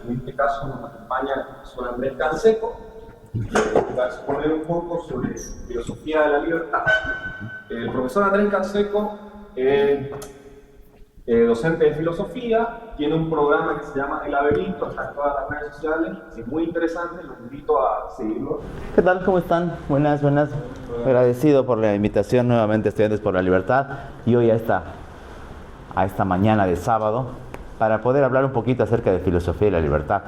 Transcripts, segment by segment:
En este caso nos acompaña el profesor Andrés Canseco, que va a exponer un poco sobre filosofía de la libertad. El profesor Andrés Canseco es docente de filosofía, tiene un programa que se llama El Laberinto, está en todas las redes sociales, es muy interesante, los invito a seguirlo. ¿Qué tal? ¿Cómo están? Buenas. Agradecido por la invitación nuevamente, Estudiantes por la Libertad, y hoy a esta mañana de sábado, para poder hablar un poquito acerca de filosofía y la libertad.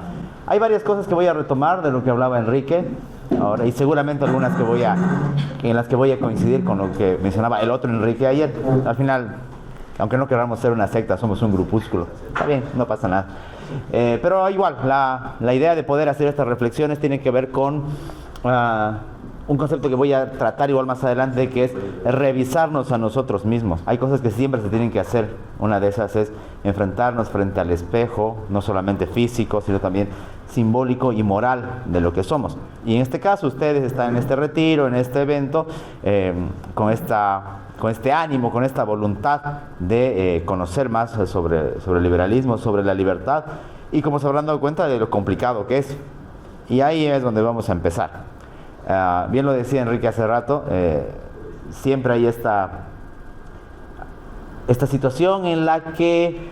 Hay varias cosas que voy a retomar de lo que hablaba Enrique ahora, y seguramente algunas en las que voy a coincidir con lo que mencionaba el otro Enrique ayer. Al final, aunque no queramos ser una secta, somos un grupúsculo. Está bien, no pasa nada. Pero igual, la idea de poder hacer estas reflexiones tiene que ver con un concepto que voy a tratar igual más adelante, que es revisarnos a nosotros mismos. Hay cosas que siempre se tienen que hacer. Una de esas es enfrentarnos frente al espejo, no solamente físico, sino también simbólico y moral de lo que somos. Y en este caso, ustedes están en este retiro, en este evento, con este ánimo, con esta voluntad de conocer más sobre el liberalismo, sobre la libertad, y como se habrán dado cuenta de lo complicado que es. Y ahí es donde vamos a empezar. Bien lo decía Enrique hace rato, siempre hay esta situación en la que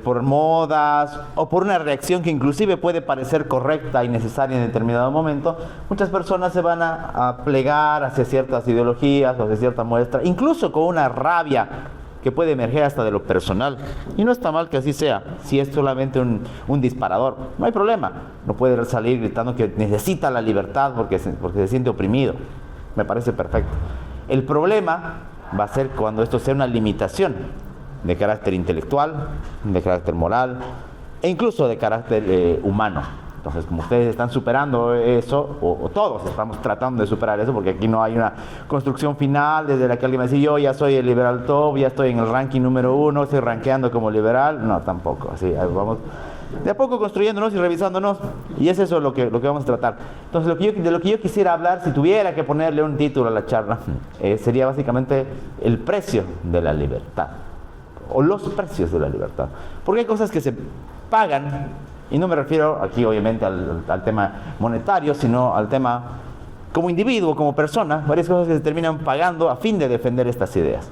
por modas o por una reacción que inclusive puede parecer correcta y necesaria en determinado momento, muchas personas se van a plegar hacia ciertas ideologías o hacia cierta muestra, incluso con una rabia que puede emerger hasta de lo personal. Y no está mal que así sea, si es solamente un disparador, no hay problema. No puede salir gritando que necesita la libertad porque se siente oprimido. Me parece perfecto. El problema va a ser cuando esto sea una limitación de carácter intelectual, de carácter moral e incluso de carácter humano. Entonces, como ustedes están superando eso, o todos estamos tratando de superar eso, porque aquí no hay una construcción final desde la que alguien me dice, yo ya soy el liberal top, ya estoy en el ranking número 1, estoy rankeando como liberal. No, tampoco. Así vamos de a poco construyéndonos y revisándonos, y es eso lo que vamos a tratar. Entonces, de lo que yo quisiera hablar, si tuviera que ponerle un título a la charla, sería básicamente el precio de la libertad, o los precios de la libertad. Porque hay cosas que se pagan. Y no me refiero aquí obviamente al tema monetario, sino al tema como individuo, como persona, varias cosas que se terminan pagando a fin de defender estas ideas.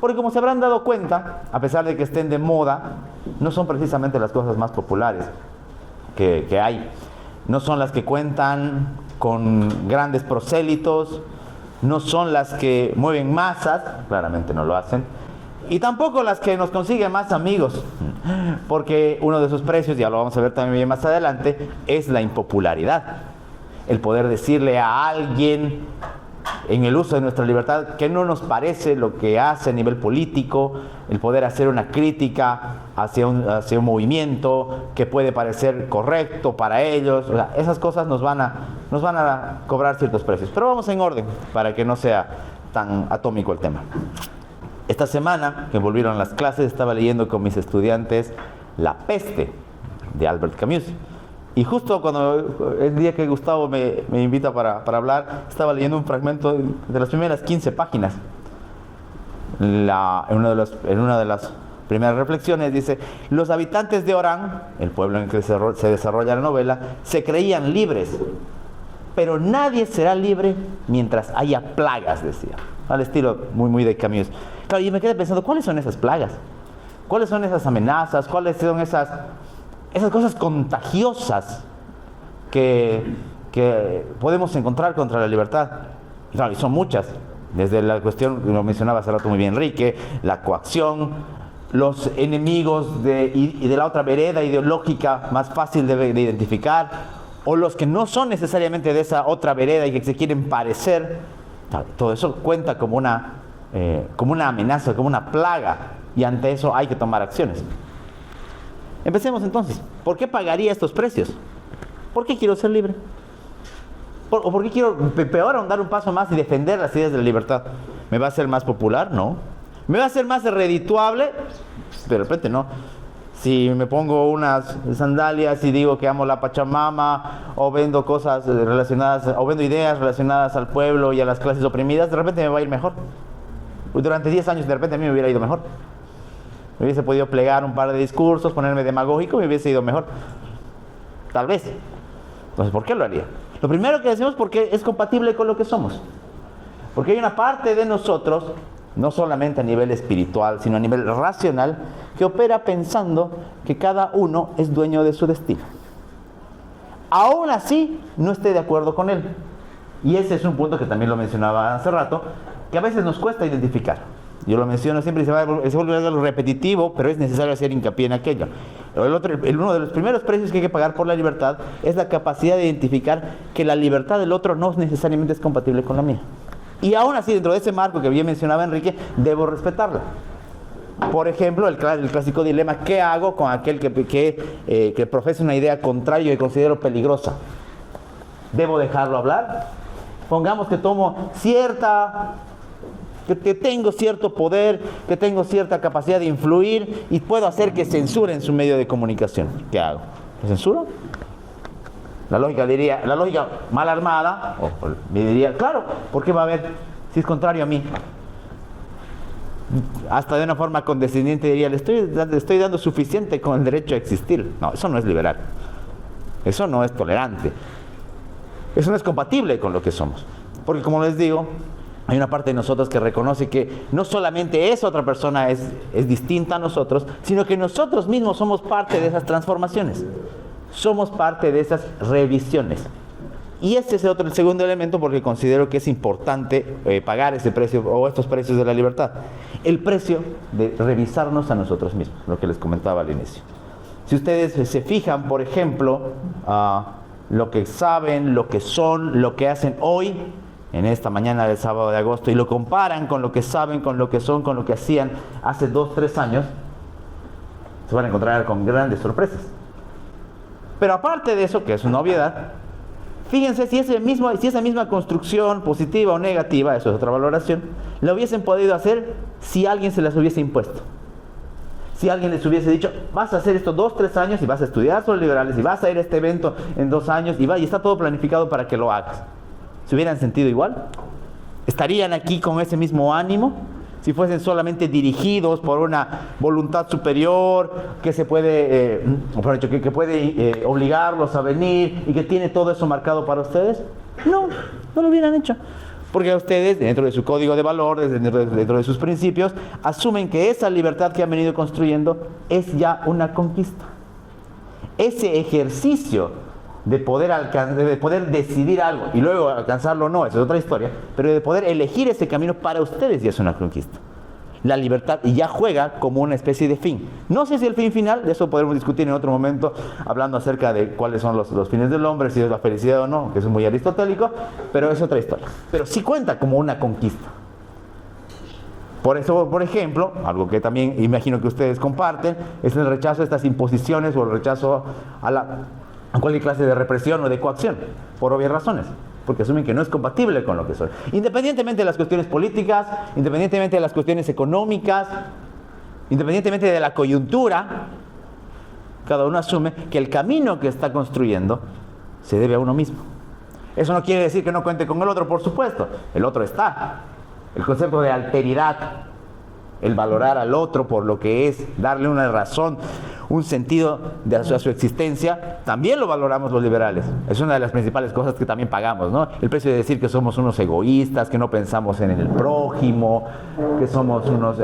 Porque como se habrán dado cuenta, a pesar de que estén de moda, no son precisamente las cosas más populares que hay. No son las que cuentan con grandes prosélitos, no son las que mueven masas, claramente no lo hacen, y tampoco las que nos consiguen más amigos, porque uno de sus precios, ya lo vamos a ver también más adelante, es la impopularidad. El poder decirle a alguien en el uso de nuestra libertad que no nos parece lo que hace a nivel político, el poder hacer una crítica hacia un movimiento que puede parecer correcto para ellos. O sea, esas cosas nos van a cobrar ciertos precios. Pero vamos en orden para que no sea tan atómico el tema. Esta semana que volvieron las clases, estaba leyendo con mis estudiantes La peste, de Albert Camus. Y justo cuando el día que Gustavo me invita para hablar, estaba leyendo un fragmento de las primeras 15 páginas. En una de las primeras reflexiones dice: los habitantes de Orán, el pueblo en el que se desarrolla la novela, se creían libres, pero nadie será libre mientras haya plagas, decía. Al estilo muy de Camus. Claro, y me quedé pensando, ¿cuáles son esas plagas? ¿Cuáles son esas amenazas? ¿Cuáles son esas cosas contagiosas que podemos encontrar contra la libertad? Claro, y son muchas. Desde la cuestión, lo mencionaba hace rato muy bien Enrique, la coacción, los enemigos y de la otra vereda ideológica más fácil de identificar, o los que no son necesariamente de esa otra vereda y que se quieren parecer. Claro, todo eso cuenta como una amenaza, como una plaga, y ante eso hay que tomar acciones. Empecemos entonces. ¿Por qué pagaría estos precios? ¿Por qué quiero ser libre? ¿O por qué quiero, peor, dar un paso más y defender las ideas de la libertad? ¿Me va a hacer más popular? No. ¿Me va a hacer más redituable? De repente no. Si me pongo unas sandalias y digo que amo la Pachamama, o vendo cosas relacionadas, o vendo ideas relacionadas al pueblo y a las clases oprimidas, de repente me va a ir mejor. Durante 10 años de repente a mí me hubiera ido mejor. Me hubiese podido plegar un par de discursos, ponerme demagógico, me hubiese ido mejor. tal vez. Entonces, ¿por qué lo haría? Lo primero que decimos, porque es compatible con lo que somos. Porque hay una parte de nosotros, no solamente a nivel espiritual, sino a nivel racional, que opera pensando que cada uno es dueño de su destino. Aún así, no esté de acuerdo con él. Y ese es un punto que también lo mencionaba hace rato, que a veces nos cuesta identificar. Yo lo menciono siempre y se vuelve algo repetitivo, pero es necesario hacer hincapié en aquello. Uno de los primeros precios que hay que pagar por la libertad es la capacidad de identificar que la libertad del otro no necesariamente es compatible con la mía. Y aún así, dentro de ese marco que bien mencionaba Enrique, debo respetarla. Por ejemplo, el clásico dilema: ¿qué hago con aquel que profesa una idea contraria y que considero peligrosa? ¿Debo dejarlo hablar? Pongamos que que tengo cierto poder, que tengo cierta capacidad de influir y puedo hacer que censuren su medio de comunicación. ¿Qué hago? ¿Lo censuro? La lógica mal armada, me diría, claro, ¿por qué va a haber? Si es contrario a mí. Hasta de una forma condescendiente diría, le estoy dando suficiente con el derecho a existir. No, eso no es liberal. Eso no es tolerante. Eso no es compatible con lo que somos. Porque, como les digo, hay una parte de nosotros que reconoce que no solamente esa otra persona es distinta a nosotros, sino que nosotros mismos somos parte de esas transformaciones. Somos parte de esas revisiones. Y este es el segundo elemento porque considero que es importante pagar ese precio o estos precios de la libertad. El precio de revisarnos a nosotros mismos, lo que les comentaba al inicio. Si ustedes se fijan, por ejemplo, lo que saben, lo que son, lo que hacen hoy, en esta mañana del sábado de agosto, y lo comparan con lo que saben, con lo que son, con lo que hacían hace 2, 3 años, se van a encontrar con grandes sorpresas. Pero aparte de eso, que es una obviedad, fíjense si esa misma construcción, positiva o negativa, eso es otra valoración, la hubiesen podido hacer si alguien se las hubiese impuesto. Si alguien les hubiese dicho, vas a hacer esto 2, 3 años y vas a estudiar sobre liberales y vas a ir a este evento en 2 años y está todo planificado para que lo hagas. ¿Se hubieran sentido igual? ¿Estarían aquí con ese mismo ánimo? Si fuesen solamente dirigidos por una voluntad superior que se puede, que puede obligarlos a venir y que tiene todo eso marcado para ustedes. No lo hubieran hecho. Porque ustedes, dentro de su código de valores, dentro de sus principios, asumen que esa libertad que han venido construyendo es ya una conquista. Ese ejercicio de poder decidir algo y luego alcanzarlo o no, esa es otra historia, pero de poder elegir ese camino para ustedes ya es una conquista. La libertad ya juega como una especie de fin. No sé si el fin final, de eso podemos discutir en otro momento, hablando acerca de cuáles son los fines del hombre, si es la felicidad o no, que es muy aristotélico, pero es otra historia. Pero sí cuenta como una conquista. Por eso, por ejemplo, algo que también imagino que ustedes comparten, es el rechazo a estas imposiciones o el rechazo a cualquier clase de represión o de coacción, por obvias razones, porque asumen que no es compatible con lo que son. Independientemente de las cuestiones políticas, independientemente de las cuestiones económicas, independientemente de la coyuntura, cada uno asume que el camino que está construyendo se debe a uno mismo. Eso no quiere decir que no cuente con el otro, por supuesto, el otro está. El concepto de alteridad, el valorar al otro por lo que es, darle una razón, un sentido a su existencia, también lo valoramos los liberales. Es una de las principales cosas que también pagamos, ¿no? El precio de decir que somos unos egoístas, que no pensamos en el prójimo, que somos unos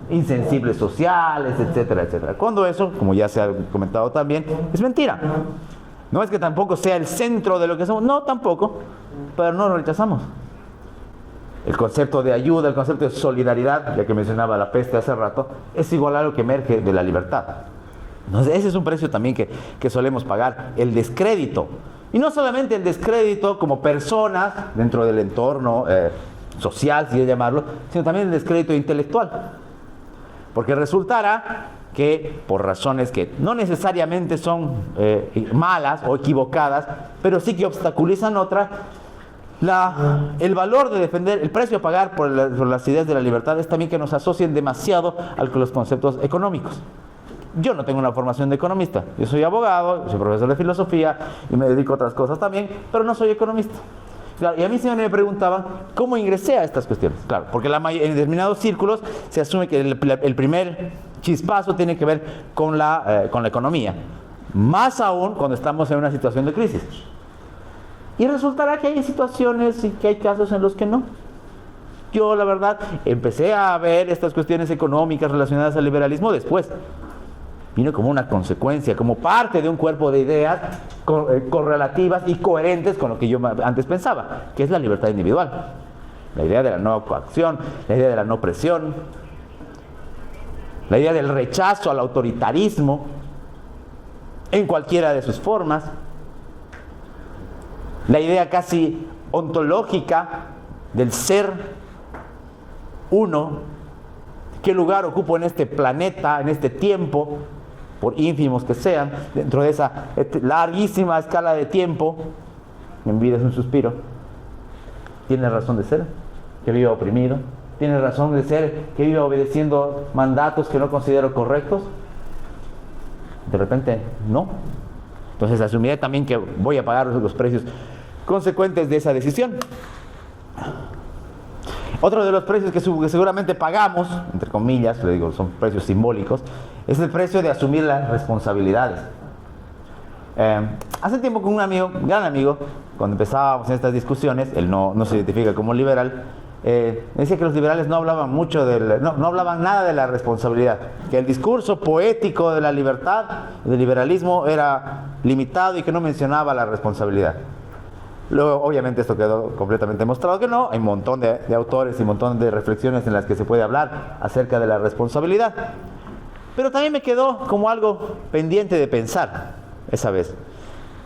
insensibles sociales, etcétera, etcétera. Cuando eso, como ya se ha comentado también, es mentira. No es que tampoco sea el centro de lo que somos, no, tampoco, pero no lo rechazamos. El concepto de ayuda, el concepto de solidaridad, ya que mencionaba la peste hace rato, es igual a lo que emerge de la libertad. Entonces, ese es un precio también que solemos pagar, el descrédito. Y no solamente el descrédito como personas dentro del entorno social, si quiere llamarlo, sino también el descrédito intelectual. Porque resultará que por razones que no necesariamente son malas o equivocadas, pero sí que obstaculizan otras, el valor de defender, el precio a pagar por las ideas de la libertad es también que nos asocien demasiado a los conceptos económicos. Yo no tengo una formación de economista, yo soy abogado, soy profesor de filosofía y me dedico a otras cosas también, pero no soy economista. Claro, y a mí siempre me preguntaban cómo ingresé a estas cuestiones. Claro, porque en determinados círculos se asume que el primer chispazo tiene que ver con la economía. Más aún cuando estamos en una situación de crisis. Y resultará que hay situaciones y que hay casos en los que no. Yo, la verdad, empecé a ver estas cuestiones económicas relacionadas al liberalismo después. Vino como una consecuencia, como parte de un cuerpo de ideas correlativas y coherentes con lo que yo antes pensaba, que es la libertad individual. La idea de la no coacción, la idea de la no presión, la idea del rechazo al autoritarismo en cualquiera de sus formas, la idea casi ontológica del ser uno, qué lugar ocupo en este planeta, en este tiempo, por ínfimos que sean, dentro de esa larguísima escala de tiempo. Mi vida es un suspiro. ¿Tiene razón de ser que viva oprimido? ¿Tiene razón de ser que viva obedeciendo mandatos que no considero correctos? De repente, no. Entonces asumiré también que voy a pagar los precios consecuentes de esa decisión. Otro de los precios que seguramente pagamos, entre comillas, le digo, son precios simbólicos, es el precio de asumir las responsabilidades. Hace tiempo con un amigo, gran amigo, cuando empezábamos en estas discusiones, él no se identifica como liberal, decía que los liberales no hablaban mucho no hablaban nada de la responsabilidad, que el discurso poético de la libertad, del liberalismo, era limitado y que no mencionaba la responsabilidad. Luego, obviamente, esto quedó completamente demostrado que no. Hay un montón de autores y un montón de reflexiones en las que se puede hablar acerca de la responsabilidad. Pero también me quedó como algo pendiente de pensar esa vez.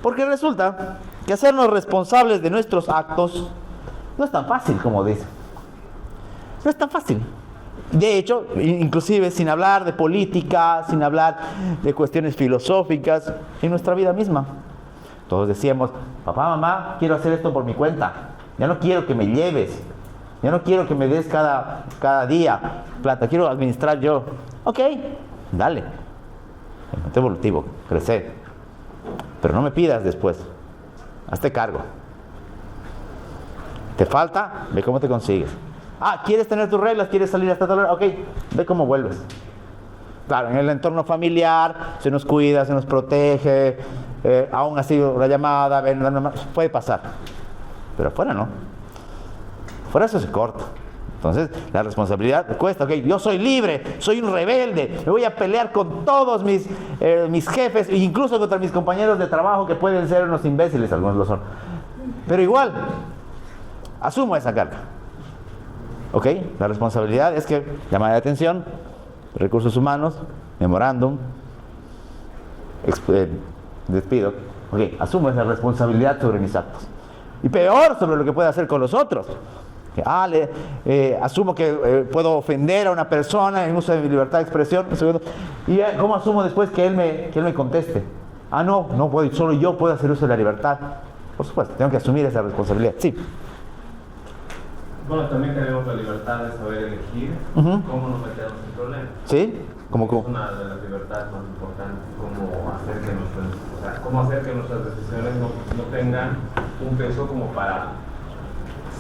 Porque resulta que hacernos responsables de nuestros actos no es tan fácil como dice. No es tan fácil. De hecho, inclusive sin hablar de política, sin hablar de cuestiones filosóficas, en nuestra vida misma. Todos decíamos, papá, mamá, quiero hacer esto por mi cuenta. Ya no quiero que me lleves. Ya no quiero que me des cada día plata. Quiero administrar yo. Ok, dale. Es evolutivo, crecer. Pero no me pidas después. Hazte cargo. ¿Te falta? Ve cómo te consigues. ¿Quieres tener tus reglas? ¿Quieres salir hasta tal hora? Ok, ve cómo vuelves. Claro, en el entorno familiar se nos cuida, se nos protege, aún así la llamada, puede pasar. Pero afuera no. Afuera eso se corta. Entonces, la responsabilidad cuesta. Ok, yo soy libre, soy un rebelde, me voy a pelear con todos mis jefes, e incluso contra mis compañeros de trabajo que pueden ser unos imbéciles, algunos lo son. Pero igual, asumo esa carga. Ok, la responsabilidad es que llamada de atención, recursos humanos, memorándum, despido. Ok, asumo esa responsabilidad sobre mis actos. Y peor, sobre lo que puedo hacer con los otros. Asumo que puedo ofender a una persona en uso de mi libertad de expresión. ¿Y cómo asumo después que él me conteste? No puedo, solo yo puedo hacer uso de la libertad. Por supuesto, tengo que asumir esa responsabilidad. Sí. Bueno, también tenemos la libertad de saber elegir cómo nos metemos en problemas. ¿Sí? ¿Cómo? Es una de las libertades más importantes, cómo hacer que nuestras decisiones no tengan un peso como para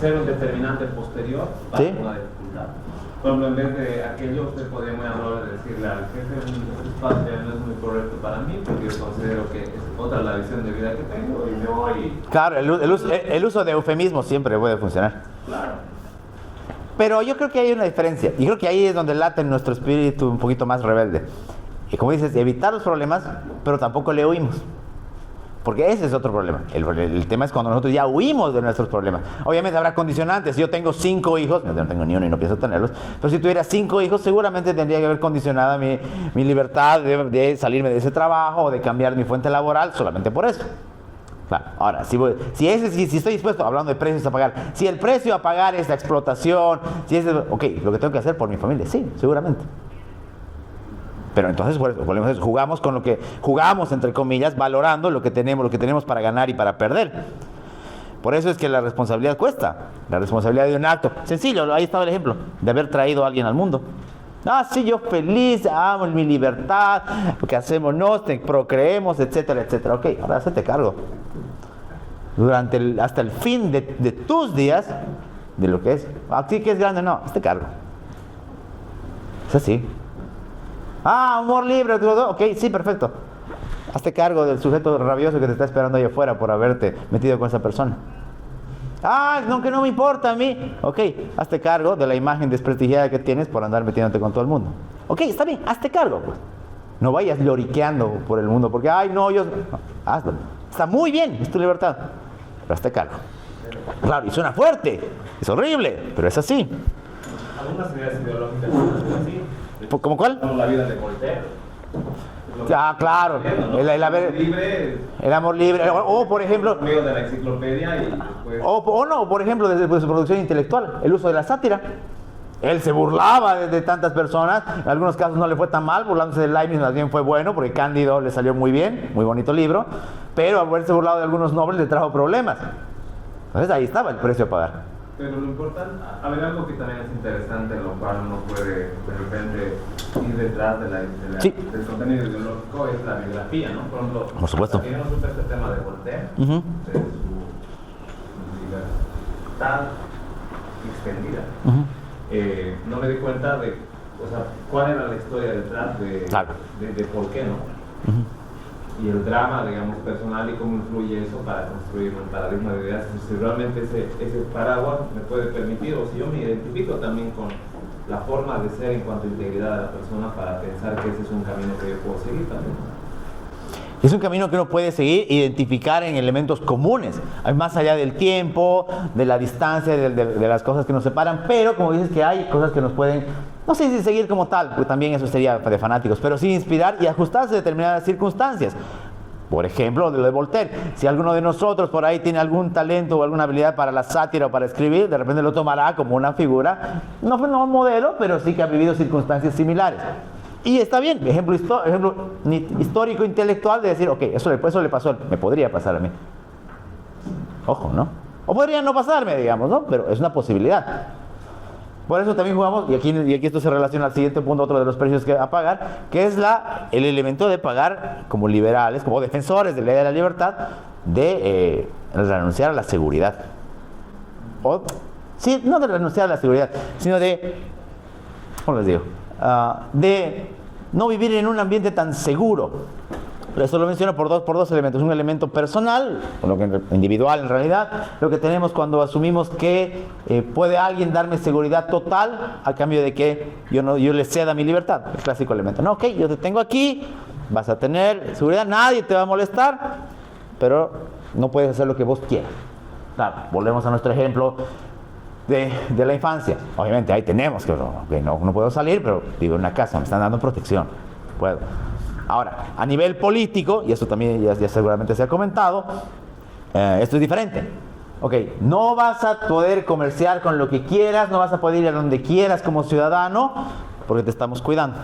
ser un determinante posterior para una dificultad. Por ejemplo, en vez de aquello, usted podría muy amable decirle al jefe, este espacio no es muy correcto para mí, porque yo considero que es otra la visión de vida que tengo y me voy. Claro, el uso de eufemismos siempre puede funcionar. Claro. Pero yo creo que hay una diferencia, y creo que ahí es donde late nuestro espíritu un poquito más rebelde. Y como dices, evitar los problemas, pero tampoco le huimos. Porque ese es otro problema. El tema es cuando nosotros ya huimos de nuestros problemas. Obviamente habrá condicionantes. Si yo tengo 5 hijos, yo no tengo ni uno y no pienso tenerlos, pero si tuviera 5 hijos, seguramente tendría que haber condicionado mi libertad de salirme de ese trabajo o de cambiar mi fuente laboral solamente por eso. Claro. Ahora, si estoy dispuesto, hablando de precios a pagar, si el precio a pagar es la explotación, ok, lo que tengo que hacer por mi familia, sí, seguramente. Pero entonces, volvemos a eso, jugamos con lo que jugamos, entre comillas, valorando lo que tenemos para ganar y para perder. Por eso es que la responsabilidad cuesta, la responsabilidad de un acto. Sencillo, ahí estaba el ejemplo, de haber traído a alguien al mundo. Sí, yo feliz, amo mi libertad, lo que hacemos, procreemos, etcétera, etcétera. Ok, ahora hacete cargo. Hasta el fin de tus días, de lo que es. Así que es grande, no, hazte cargo. Es así. Amor libre, ok, sí, perfecto. Hazte cargo del sujeto rabioso que te está esperando ahí afuera por haberte metido con esa persona. No, que no me importa a mí. Ok, hazte cargo de la imagen desprestigiada que tienes por andar metiéndote con todo el mundo. Ok, está bien, hazte cargo, pues. No vayas lloriqueando por el mundo porque, no, hazlo. Está muy bien, es tu libertad. Pero hazte cargo. Claro, y suena fuerte, es horrible, pero es así. Algunas ideas ideológicas son así. ¿Cómo cuál? Como la vida de Voltaire. Claro, el amor libre, o por ejemplo, de la enciclopedia y después... o por ejemplo, desde su producción intelectual, el uso de la sátira. Él se burlaba de tantas personas, en algunos casos no le fue tan mal, burlándose de Leibniz más bien fue bueno, porque Cándido le salió muy bien, muy bonito libro, pero haberse burlado de algunos nobles le trajo problemas. Entonces ahí estaba el precio a pagar. Pero lo importante, a ver, algo que también es interesante, en lo cual uno puede de repente ir detrás del contenido ideológico, es la biografía, ¿no? Por ejemplo, por supuesto. También nos gusta este tema de Voltaire, de su libertad extendida. No me di cuenta de, cuál era la historia detrás de por qué, ¿no? Y el drama, digamos, personal y cómo influye eso para construir un paradigma de ideas. Si realmente ese paraguas me puede permitir, o si yo me identifico también con la forma de ser en cuanto a integridad de la persona, para pensar que ese es un camino que yo puedo seguir también. Es un camino que uno puede seguir, identificar en elementos comunes, más allá del tiempo, de la distancia, de las cosas que nos separan, pero como dices que hay cosas que nos pueden, no sé si seguir como tal, porque también eso sería de fanáticos, pero sí inspirar y ajustarse a determinadas circunstancias. Por ejemplo, lo de Voltaire. Si alguno de nosotros por ahí tiene algún talento o alguna habilidad para la sátira o para escribir, de repente lo tomará como una figura, no un modelo, pero sí que ha vivido circunstancias similares. Y está bien, ejemplo histórico, intelectual, de decir, ok, eso le pasó a él, me podría pasar a mí. Ojo, ¿no? O podría no pasarme, digamos, ¿no? Pero es una posibilidad. Por eso también jugamos, y aquí esto se relaciona al siguiente punto, otro de los precios que a pagar, que es el elemento de pagar como liberales, como defensores de la idea de la libertad, de renunciar a la seguridad. No de renunciar a la seguridad, sino ¿cómo les digo? De no vivir en un ambiente tan seguro. Eso lo menciono por dos elementos. Un elemento personal, individual en realidad, lo que tenemos cuando asumimos que puede alguien darme seguridad total a cambio de que yo le ceda mi libertad. El clásico elemento. No, ok, yo te tengo aquí, vas a tener seguridad, nadie te va a molestar, pero no puedes hacer lo que vos quieras. Claro, volvemos a nuestro ejemplo de la infancia. Obviamente ahí tenemos que no puedo salir, pero vivo en una casa, me están dando protección, puedo. Ahora, a nivel político, y eso también ya seguramente se ha comentado, esto es diferente. Ok, no vas a poder comerciar con lo que quieras, no vas a poder ir a donde quieras como ciudadano, porque te estamos cuidando.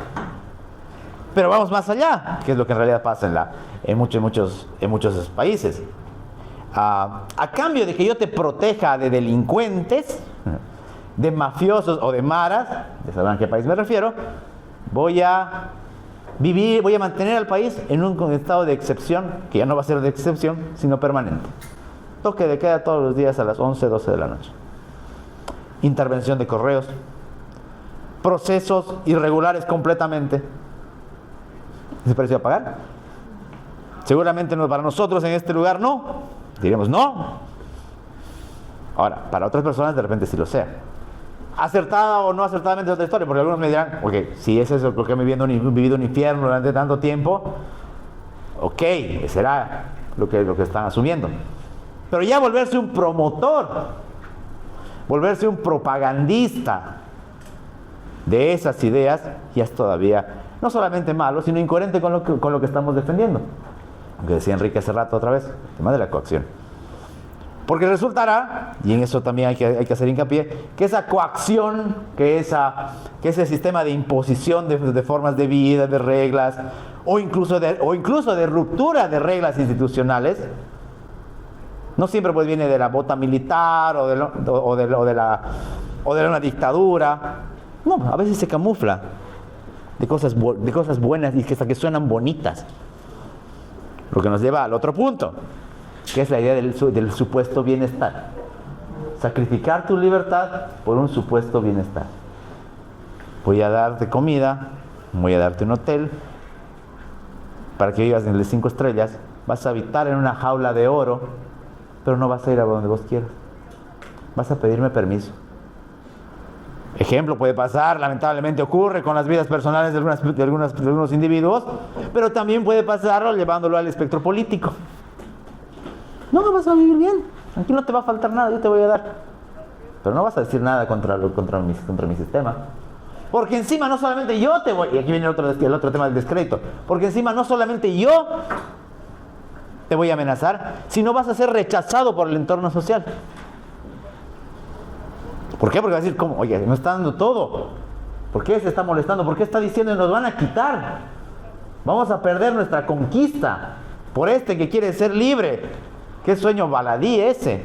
Pero vamos más allá, que es lo que en realidad pasa en muchos países. A cambio de que yo te proteja de delincuentes, de mafiosos o de maras, ya sabrán a qué país me refiero, voy a mantener al país en un estado de excepción, que ya no va a ser de excepción, sino permanente. Toque de queda todos los días a las 11, 12 de la noche. Intervención de correos. Procesos irregulares completamente. ¿Es precio a pagar? Seguramente para nosotros en este lugar no. Diremos no. Ahora, para otras personas de repente sí lo sea. Acertada o no acertadamente es otra historia, porque algunos me dirán, ok, si es eso porque he vivido un infierno durante tanto tiempo, ok, será lo que están asumiendo. Pero ya volverse un promotor, volverse un propagandista de esas ideas, ya es todavía no solamente malo, sino incoherente con lo que estamos defendiendo. Aunque decía Enrique hace rato otra vez, el tema de la coacción. Porque resultará, y en eso también hay que hacer hincapié, que esa coacción, que ese sistema de imposición de formas de vida, de reglas, o incluso de ruptura de reglas institucionales, no siempre pues viene de la bota militar o de una dictadura. No, a veces se camufla de cosas buenas y que suenan bonitas. Lo que nos lleva al otro punto, que es la idea del supuesto bienestar. Sacrificar tu libertad por un supuesto bienestar. Voy a darte comida, voy a darte un hotel, para que vivas en el 5 estrellas, vas a habitar en una jaula de oro, pero no vas a ir a donde vos quieras. Vas a pedirme permiso. Ejemplo, puede pasar, lamentablemente ocurre con las vidas personales de algunos individuos, pero también puede pasarlo llevándolo al espectro político. No, vas a vivir bien, aquí no te va a faltar nada, yo te voy a dar. Pero no vas a decir nada contra mi sistema. Porque encima no solamente yo te voy, y aquí viene el otro tema del descrédito, porque encima no solamente yo te voy a amenazar, sino vas a ser rechazado por el entorno social. ¿Por qué? Porque va a decir, ¿cómo? Oye, me está dando todo. ¿Por qué se está molestando? ¿Por qué está diciendo que nos van a quitar? Vamos a perder nuestra conquista por este que quiere ser libre. ¿Qué sueño baladí ese?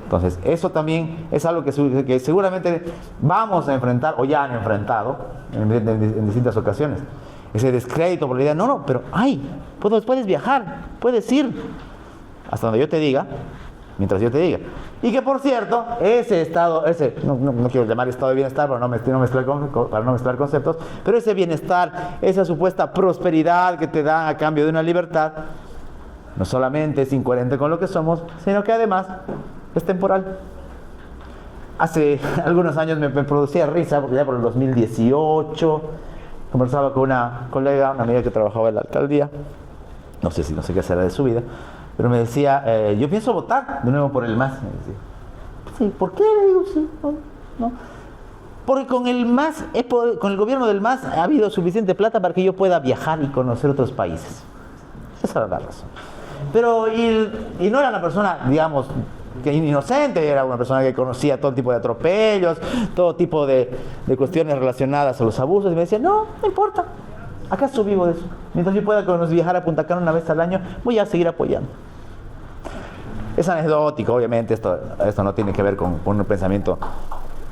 Entonces, eso también es algo que seguramente vamos a enfrentar, o ya han enfrentado en distintas ocasiones. Ese descrédito por la idea, no, pero puedes viajar, puedes ir hasta donde yo te diga, mientras yo te diga. Y que por cierto, ese estado, no quiero llamar estado de bienestar para no mezclar conceptos, pero ese bienestar, esa supuesta prosperidad que te dan a cambio de una libertad, no solamente es incoherente con lo que somos, sino que además es temporal. Hace algunos años me producía risa, porque ya por el 2018 conversaba con una colega, una amiga que trabajaba en la alcaldía, no sé qué será de su vida, pero me decía, yo pienso votar de nuevo por el MAS. Me decía, sí, ¿por qué? Le digo, sí, no. Porque con el MAS, con el gobierno del MAS ha habido suficiente plata para que yo pueda viajar y conocer otros países. Esa era la razón. Pero, y no era una persona, digamos, que inocente, era una persona que conocía todo tipo de atropellos, todo tipo de cuestiones relacionadas a los abusos, y me decía, no importa, ¿acaso vivo de eso? Mientras yo pueda viajar a Punta Cana una vez al año, voy a seguir apoyando. Es anecdótico, obviamente, esto no tiene que ver con un pensamiento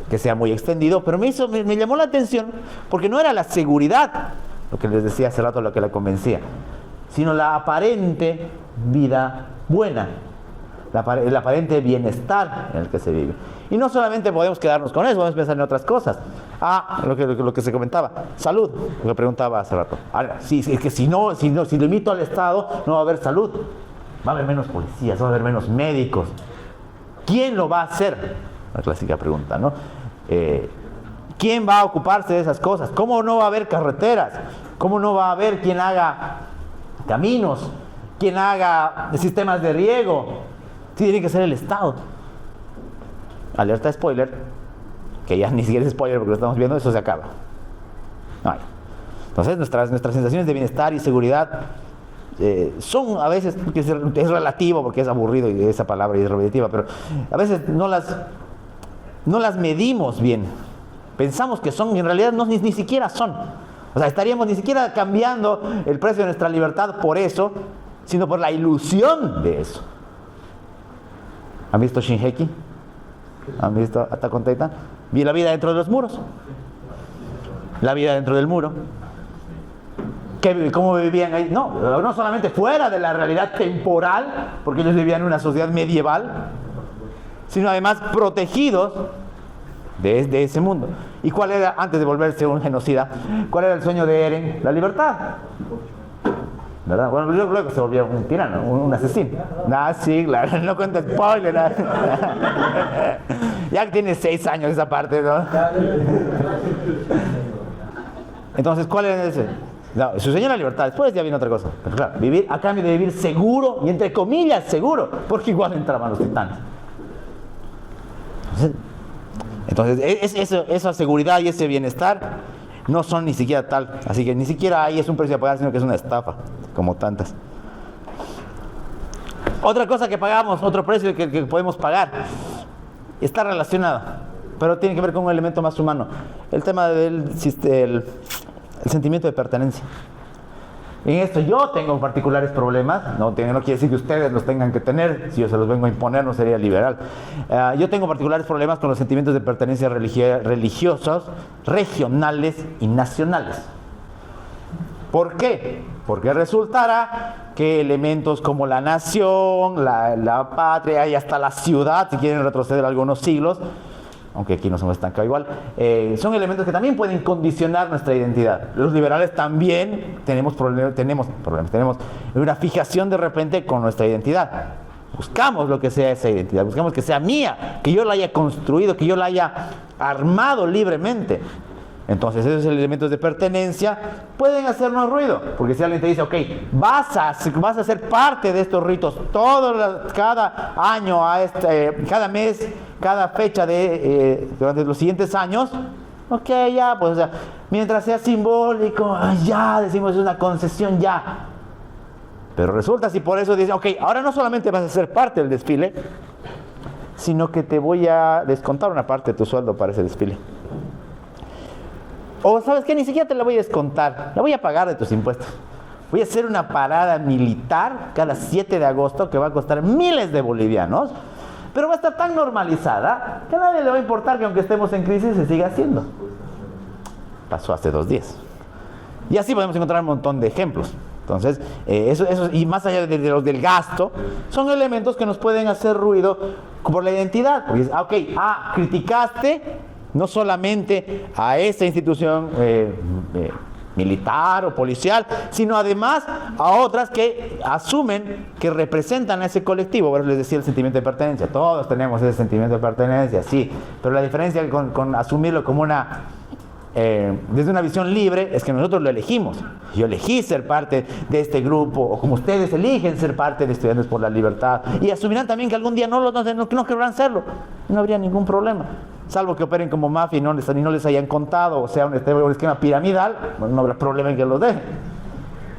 que sea muy extendido, pero me llamó la atención, porque no era la seguridad, lo que les decía hace rato, lo que la convencía, sino la aparente vida buena, el aparente bienestar en el que se vive. Y no solamente podemos quedarnos con eso, podemos pensar en otras cosas. Lo que se comentaba, salud, lo que preguntaba hace rato. Ahora, es que si limito al Estado, no va a haber salud. Va a haber menos policías, va a haber menos médicos. ¿Quién lo va a hacer? La clásica pregunta, ¿no? ¿Quién va a ocuparse de esas cosas? ¿Cómo no va a haber carreteras? ¿Cómo no va a haber quien haga caminos? ¿Quién haga sistemas de riego? Sí, tiene que ser el Estado. Alerta spoiler, que ya ni siquiera es spoiler porque lo estamos viendo, eso se acaba. No hay. Entonces nuestras sensaciones de bienestar y seguridad son a veces, es relativo porque es aburrido y esa palabra es repetitiva, pero a veces no las medimos bien. Pensamos que son y en realidad ni siquiera son. O sea, estaríamos ni siquiera cambiando el precio de nuestra libertad por eso, sino por la ilusión de eso. ¿Han visto Shinheki? ¿Han visto Attack on Titan? Vi la vida dentro de los muros. La vida dentro del muro. ¿Cómo vivían ahí? No solamente fuera de la realidad temporal, porque ellos vivían en una sociedad medieval, sino además protegidos de ese mundo. ¿Y cuál era, antes de volverse un genocida, cuál era el sueño de Eren? La libertad. ¿Verdad? Bueno, luego se volvió un tirano, un asesino. Sí, claro, no cuento spoiler. Ya que tiene 6 años esa parte, ¿no? Entonces, ¿cuál era ese? No, su sueño era la libertad, después ya viene otra cosa. Pero claro, vivir a cambio de vivir seguro, y entre comillas seguro, porque igual entraban los titanes. Entonces esa seguridad y ese bienestar no son ni siquiera tal. Así que ni siquiera ahí es un precio a pagar, sino que es una estafa, como tantas. Otra cosa que pagamos, otro precio que podemos pagar, está relacionado, pero tiene que ver con un elemento más humano. El tema del el sentimiento de pertenencia. En esto yo tengo particulares problemas, no quiere decir que ustedes los tengan que tener, si yo se los vengo a imponer no sería liberal. Yo tengo particulares problemas con los sentimientos de pertenencia religiosos, regionales y nacionales. ¿Por qué? Porque resultará que elementos como la nación, la patria y hasta la ciudad, si quieren retroceder algunos siglos, aunque aquí nos hemos estancado igual, son elementos que también pueden condicionar nuestra identidad. Los liberales también tenemos una fijación de repente con nuestra identidad. Buscamos lo que sea esa identidad, buscamos que sea mía, que yo la haya construido, que yo la haya armado libremente. Entonces esos elementos de pertenencia pueden hacernos ruido, porque si alguien te dice, ok, vas a ser parte de estos ritos cada año, cada mes, cada fecha durante los siguientes años, ok, ya, pues o sea, mientras sea simbólico, ya decimos es una concesión, ya. Pero resulta si por eso dice, ok, ahora no solamente vas a ser parte del desfile, sino que te voy a descontar una parte de tu sueldo para ese desfile. O sabes que ni siquiera te la voy a descontar, la voy a pagar de tus impuestos. Voy a hacer una parada militar cada 7 de agosto que va a costar miles de bolivianos, pero va a estar tan normalizada que a nadie le va a importar que aunque estemos en crisis se siga haciendo. Pasó hace 2 días. Y así podemos encontrar un montón de ejemplos. Entonces, eso, y más allá de los del gasto, son elementos que nos pueden hacer ruido por la identidad. Porque, criticaste no solamente a esta institución militar o policial, sino además a otras que asumen que representan a ese colectivo. Bueno, les decía el sentimiento de pertenencia. Todos tenemos ese sentimiento de pertenencia, sí. Pero la diferencia con asumirlo como desde una visión libre es que nosotros lo elegimos. Yo elegí ser parte de este grupo, o como ustedes eligen ser parte de Estudiantes por la Libertad, y asumirán también que algún día no querrán serlo. No habría ningún problema, salvo que operen como mafia y no les hayan contado, o sea, un esquema piramidal, no habrá problema en que los dejen.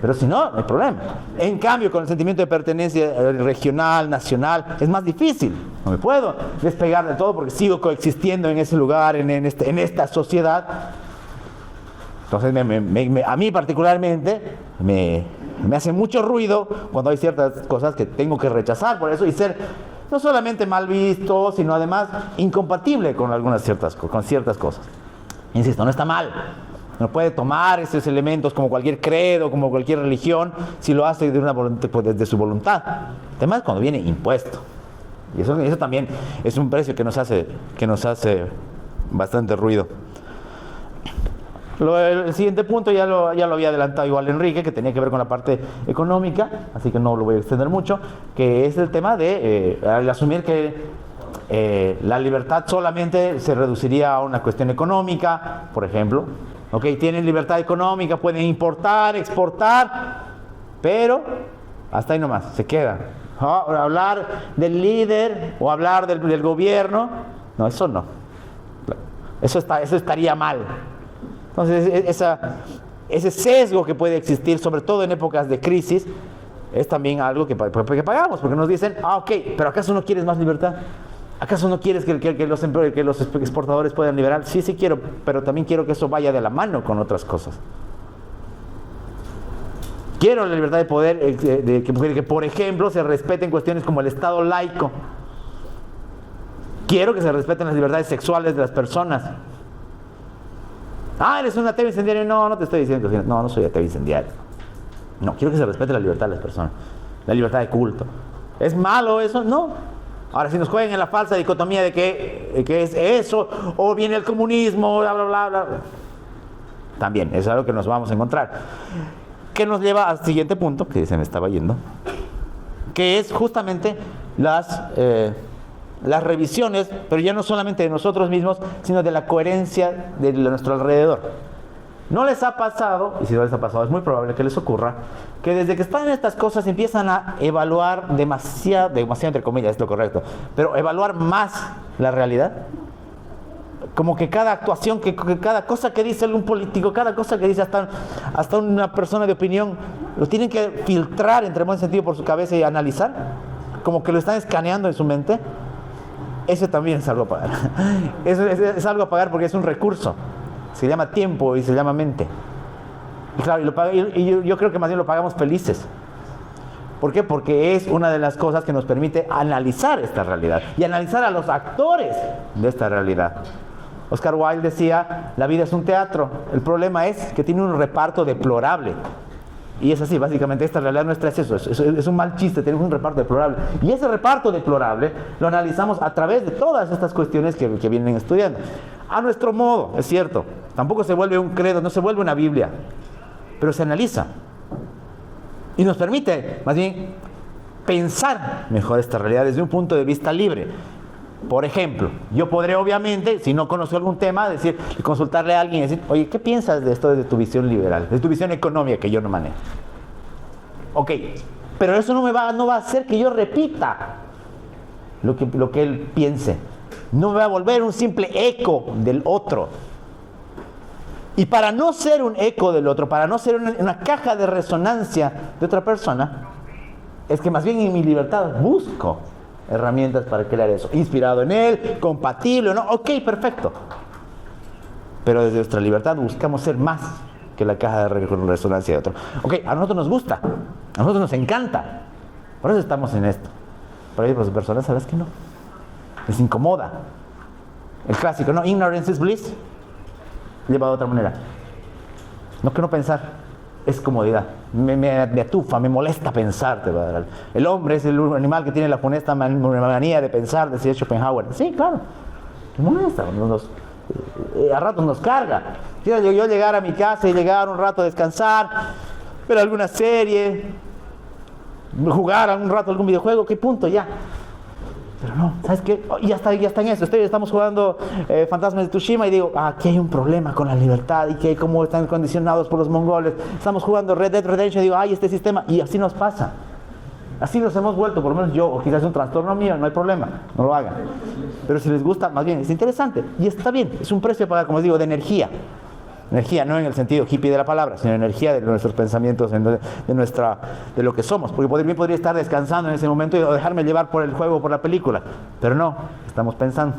Pero si no, no hay problema. En cambio, con el sentimiento de pertenencia regional, nacional, es más difícil. No me puedo despegar de todo porque sigo coexistiendo en ese lugar, en esta sociedad. Entonces, a mí particularmente, me hace mucho ruido cuando hay ciertas cosas que tengo que rechazar por eso y ser no solamente mal visto, sino además incompatible con ciertas cosas. Insisto, no está mal. No puede tomar esos elementos como cualquier credo, como cualquier religión, si lo hace de su voluntad. El tema es cuando viene impuesto. Y eso también es un precio que nos hace bastante ruido. El siguiente punto ya lo había adelantado igual Enrique, que tenía que ver con la parte económica, así que no lo voy a extender mucho, que es el tema de al asumir que la libertad solamente se reduciría a una cuestión económica, por ejemplo. Ok, tienen libertad económica, pueden importar, exportar, pero hasta ahí nomás, se queda. Hablar del líder o hablar del gobierno, no, eso no. Eso estaría mal. Entonces, ese sesgo que puede existir, sobre todo en épocas de crisis, es también algo que pagamos, porque nos dicen, ok, pero ¿acaso no quieres más libertad? ¿Acaso no quieres que los exportadores puedan liberar? Sí quiero, pero también quiero que eso vaya de la mano con otras cosas. Quiero la libertad de poder, que por ejemplo se respeten cuestiones como el Estado laico. Quiero que se respeten las libertades sexuales de las personas. ¿Eres un ateo incendiario? No te estoy diciendo que no soy ateo incendiario. No, quiero que se respete la libertad de las personas, la libertad de culto. ¿Es malo eso? No. Ahora, si nos juegan en la falsa dicotomía de que es eso, o viene el comunismo, bla, bla, bla, bla, también es algo que nos vamos a encontrar. Que nos lleva al siguiente punto, que se me estaba yendo, que es justamente las revisiones, pero ya no solamente de nosotros mismos, sino de la coherencia de nuestro alrededor. ¿No les ha pasado, y si no les ha pasado es muy probable que les ocurra, que desde que están en estas cosas empiezan a evaluar demasiado entre comillas, es lo correcto, pero evaluar más la realidad? Como que cada actuación, que cada cosa que dice algún político, cada cosa que dice hasta una persona de opinión, lo tienen que filtrar entre buen sentido por su cabeza y analizar, como que lo están escaneando en su mente. Eso también es algo a pagar. Es algo a pagar porque es un recurso. Se llama tiempo y se llama mente. Y claro, yo creo que más bien lo pagamos felices. ¿Por qué? Porque es una de las cosas que nos permite analizar esta realidad y analizar a los actores de esta realidad. Oscar Wilde decía, la vida es un teatro. El problema es que tiene un reparto deplorable. Y es así, básicamente esta realidad nuestra es eso, es un mal chiste, tenemos un reparto deplorable. Y ese reparto deplorable lo analizamos a través de todas estas cuestiones que vienen estudiando. A nuestro modo, es cierto, tampoco se vuelve un credo, no se vuelve una Biblia, pero se analiza. Y nos permite, más bien, pensar mejor esta realidad desde un punto de vista libre. Por ejemplo, yo podré obviamente, si no conozco algún tema, consultarle a alguien y decir, oye, ¿qué piensas de esto desde tu visión liberal, de tu visión económica que yo no manejo? Ok, pero eso no va a hacer que yo repita lo que él piense. No me va a volver un simple eco del otro. Y para no ser un eco del otro, para no ser una caja de resonancia de otra persona, es que más bien en mi libertad busco herramientas para crear eso, inspirado en él, compatible o no, ok, perfecto. Pero desde nuestra libertad buscamos ser más que la caja de resonancia de otro. Ok, a nosotros nos gusta, a nosotros nos encanta, por eso estamos en esto. Pero hay otras personas, ¿sabes que no? Les incomoda. El clásico, ¿no? Ignorance is bliss. Llevado de otra manera. No quiero pensar. Es comodidad, me atufa, me molesta pensar. El hombre es el animal que tiene la funesta manía de pensar, decía Schopenhauer. Sí, claro, me molesta, a ratos nos carga. Quiero yo llegar a mi casa y llegar un rato a descansar, ver alguna serie, jugar un rato algún videojuego, ¿qué punto? Ya. Pero no, ¿sabes qué? Oh, ya está en eso. Estamos jugando Fantasmas de Tsushima y digo, aquí hay un problema con la libertad y que cómo están condicionados por los mongoles. Estamos jugando Red Dead Redemption y digo, este sistema. Y así nos pasa. Así nos hemos vuelto, por lo menos yo, o quizás es un trastorno mío, no hay problema, no lo hagan. Pero si les gusta, más bien, es interesante. Y está bien, es un precio a pagar, como les digo, de energía. Energía, no en el sentido hippie de la palabra, sino energía de nuestros pensamientos, de lo que somos. Porque bien podría estar descansando en ese momento y dejarme llevar por el juego o por la película. Pero no, estamos pensando.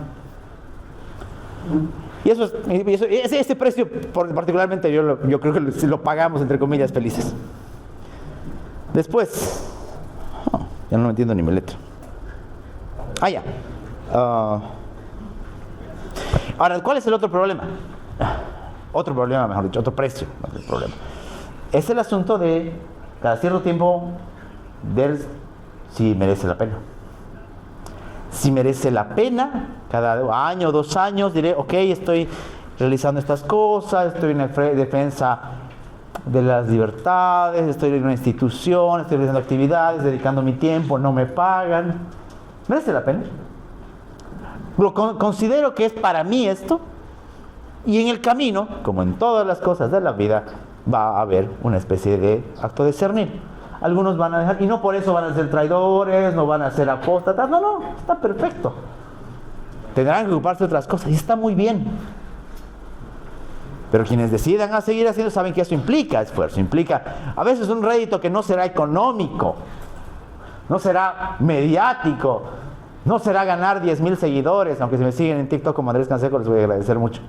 Y ese precio, particularmente, yo creo que lo pagamos, entre comillas, felices. Después, ya no entiendo ni mi letra. Ya. Ahora, ¿cuál es el otro problema? Otro problema, mejor dicho, otro precio del problema. Es el asunto de cada cierto tiempo ver si merece la pena. Si merece la pena, cada año o 2 años diré, ok, estoy realizando estas cosas, estoy en defensa de las libertades, estoy en una institución, estoy realizando actividades, dedicando mi tiempo, no me pagan. ¿Merece la pena? Considero que es para mí esto. Y en el camino, como en todas las cosas de la vida, va a haber una especie de acto de discernir. Algunos van a dejar, y no por eso van a ser traidores, no van a ser apóstatas, no, está perfecto. Tendrán que ocuparse de otras cosas, y está muy bien. Pero quienes decidan a seguir haciendo saben que eso implica esfuerzo, implica a veces un rédito que no será económico, no será mediático, no será ganar 10,000 seguidores, aunque si me siguen en TikTok como Andrés Canseco les voy a agradecer mucho.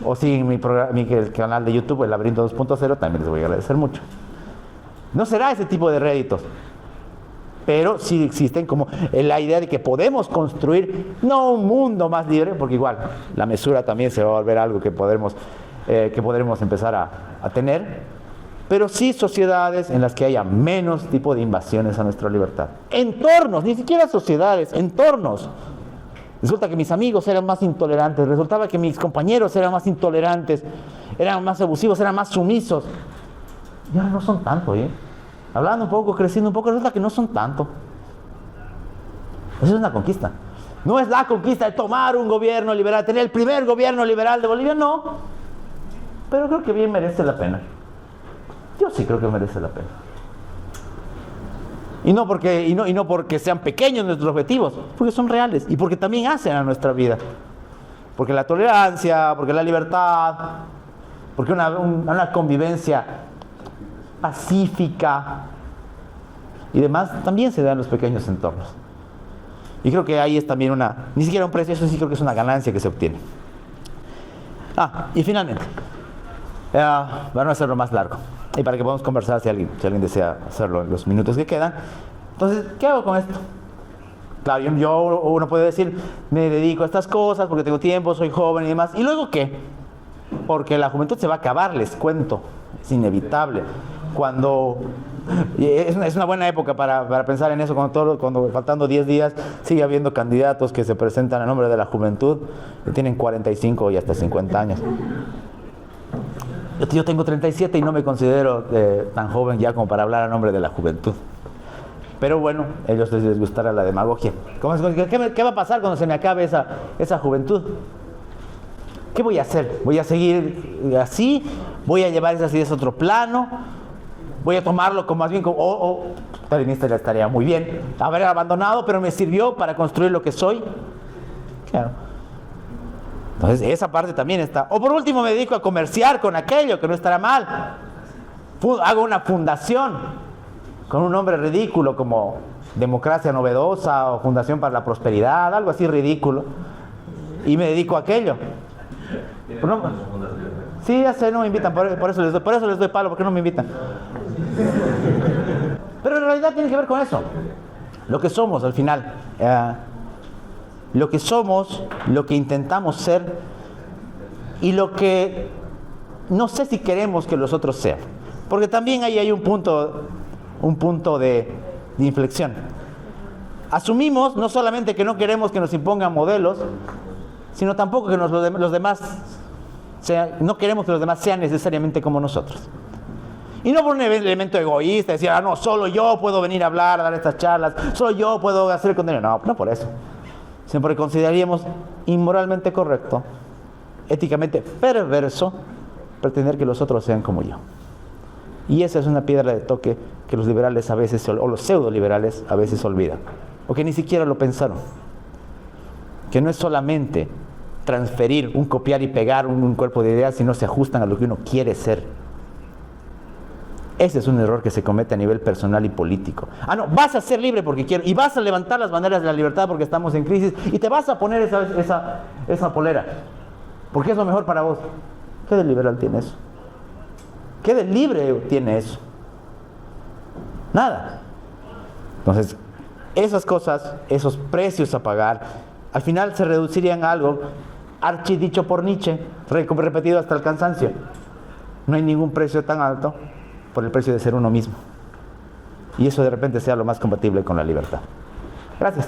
O siguen el canal de YouTube, El Laberinto 2.0, también les voy a agradecer mucho. No será ese tipo de réditos, pero sí existen como la idea de que podemos construir, no un mundo más libre, porque igual la mesura también se va a volver algo que podremos empezar a tener, pero sí sociedades en las que haya menos tipo de invasiones a nuestra libertad. Entornos, ni siquiera sociedades, entornos. Resulta que mis amigos eran más intolerantes, resultaba que mis compañeros eran más intolerantes, eran más abusivos, eran más sumisos. Y ahora no son tanto, Hablando un poco, creciendo un poco, resulta que no son tanto. Esa es una conquista. No es la conquista de tomar un gobierno liberal, tener el primer gobierno liberal de Bolivia, no. Pero creo que bien merece la pena. Yo sí creo que merece la pena. Y no porque sean pequeños nuestros objetivos, porque son reales y porque también hacen a nuestra vida. Porque la tolerancia, porque la libertad, porque una convivencia pacífica y demás también se da en los pequeños entornos. Y creo que ahí es también ni siquiera un precio, eso sí creo que es una ganancia que se obtiene. Y finalmente, para no hacerlo más largo y para que podamos conversar si alguien desea hacerlo en los minutos que quedan. Entonces, ¿qué hago con esto? Claro, uno puede decir, me dedico a estas cosas porque tengo tiempo, soy joven y demás. ¿Y luego qué? Porque la juventud se va a acabar, les cuento, es inevitable. cuando es una buena época para pensar en eso, cuando faltando 10 días sigue habiendo candidatos que se presentan a nombre de la juventud que tienen 45 y hasta 50 años. Yo tengo 37 y no me considero tan joven ya como para hablar a nombre de la juventud. Pero bueno, a ellos les gustará la demagogia. ¿Qué va a pasar cuando se me acabe esa juventud? ¿Qué voy a hacer? ¿Voy a seguir así? ¿Voy a llevar esas ideas a otro plano? ¿Voy a tomarlo como más bien como, stalinista ya estaría muy bien, haber abandonado, pero me sirvió para construir lo que soy? Claro. Entonces, esa parte también está. O por último, me dedico a comerciar con aquello, que no estará mal. Hago una fundación con un nombre ridículo como Democracia Novedosa o Fundación para la Prosperidad, algo así ridículo, y me dedico a aquello. No, sí, ya sé, no me invitan, por eso les doy palo, porque no me invitan. Pero en realidad tiene que ver con eso, lo que somos al final, lo que somos, lo que intentamos ser y lo que no sé si queremos que los otros sean, porque también ahí hay un punto de inflexión. Asumimos no solamente que no queremos que nos impongan modelos, sino tampoco que los demás no queremos que los demás sean necesariamente como nosotros. Y no por un elemento egoísta, decir, no, solo yo puedo venir a hablar, a dar estas charlas, solo yo puedo hacer el contenido. No por eso. Sino porque consideraríamos inmoralmente correcto, éticamente perverso, pretender que los otros sean como yo. Y esa es una piedra de toque que los liberales a veces, o los pseudo-liberales a veces olvidan, o que ni siquiera lo pensaron. Que no es solamente transferir, copiar y pegar un cuerpo de ideas, sino se ajustan a lo que uno quiere ser. Ese es un error que se comete a nivel personal y político. No, vas a ser libre porque quiero, y vas a levantar las banderas de la libertad porque estamos en crisis, y te vas a poner esa polera, porque es lo mejor para vos. ¿Qué de liberal tiene eso? ¿Qué de libre tiene eso? Nada. Entonces, esas cosas, esos precios a pagar, al final se reducirían a algo archidicho por Nietzsche, repetido hasta el cansancio. No hay ningún precio tan alto por el precio de ser uno mismo. Y eso de repente sea lo más compatible con la libertad. Gracias.